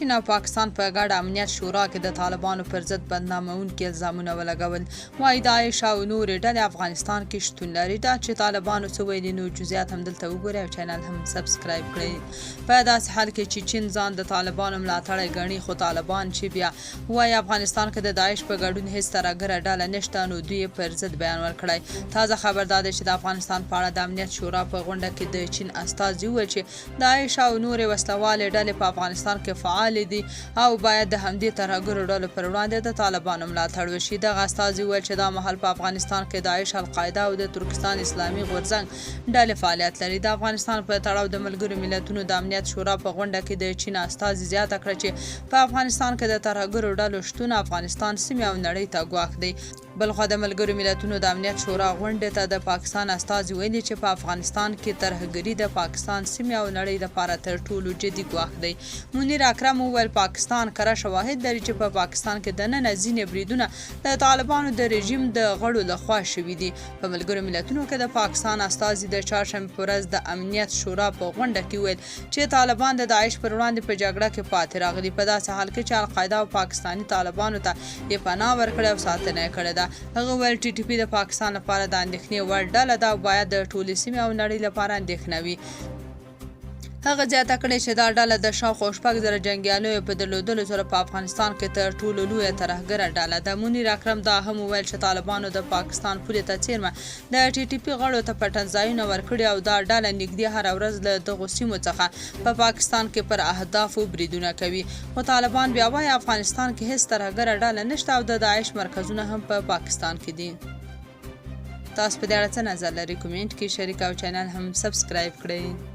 چین او پاکستان په ګډه امنیت شورا کې د طالبانو پر ضد بدنامونکي الزامونه ولګول. وایي داعش او نورې ډلې افغانستان کې شتون لري. دا چې طالبانو څه ویلي نو جزئیات هم دلته وګورئ او چینل هم سبسکرایب کړئ. په داسې حال کې چې چین ځان د طالبانو ملاتړی ګڼي، خو طالبان چې بیا وایي افغانستان کې د داعش په ګډون هیڅ ترهګره ډله نشته، نو دوی پر ضد بیان ورکړی. تازه خبر دا دی چې د افغانستان په اړه د امنیت شورا په غونډه کې د چین استازي وویل چې داعش او نورې وسلوالې ډلې په افغانستان کې فعال دي او باید د همدې ترهګرو ډلو پر وړاندې د طالبانو ملاتړ وشي. دغه استازي وویل چې دا مهال په افغانستان کې داعش، القاعده او د ترکستان اسلامي غورځنګ ډلې فعالیت لري. د افغانستان په تړاو د ملګرو ملتونو د امنیت شورا په غونډه کې د چین استازي زیاته کړه چې په افغانستان کې د ترهګرو ډلو شتون افغانستان، سیمې او نړۍ ته ګواښ دی. بلخوا د ملګرو ملتونو د امنیت شورا غونډې ته د پاکستان استازي ویلي چې په افغانستان کې ترهګري د پاکستان، سیمې او نړۍ لپاره تر ټولو جدي ګواښ دی. منیر اکرم وویل پاکستان کره شواهد لري چې په پاکستان کې دننه ځینې بریدونه د طالبانو د رژیم د غړو لخوا شوي دي. په ملګرو ملتونو کې د پاکستان استازي د چهارشنبې په ورځ د امنیت شورا په غونډه کې ویل چې طالبان د داعش پر وړاندې په جګړه کې پاتې راغلي، په داسې حال کې چې القاعده او پاکستاني طالبانو ته یې پناه ورکړې او ساتنه یې کړې ده. هغه ویل ټي ټي پي د پاکستان لپاره د اندېښنې وړ ډله ده او باید د ټولې سیمې او نړۍ لپاره اندېښنه وي. هغه زیاته کړې چې دا ډله د شاوخوا 6,000 جنګیالیو په درلودلو سره په افغانستان کې تر ټولو لویه ترهګره ډله ده. منیر اکرم دا هم وویل چې طالبانو د پاکستان پولې ته څیرمه د ټي ټي پي غړو ته پټنځایونه ورکړي او دا ډله نږدې هره ورځ له دغو سیمو څخه په پاکستان کې پر اهدافو بریدونه کوي. خو طالبان بیا وایي افغانستان کې هیڅ ترهګره ډله نشته او د داعش مرکزونه هم په پاکستان کې دي. تاسو په دې اړه څه نظر لرئ؟ کومنټ کې شریک او چینل هم سبسکرایب کړئ.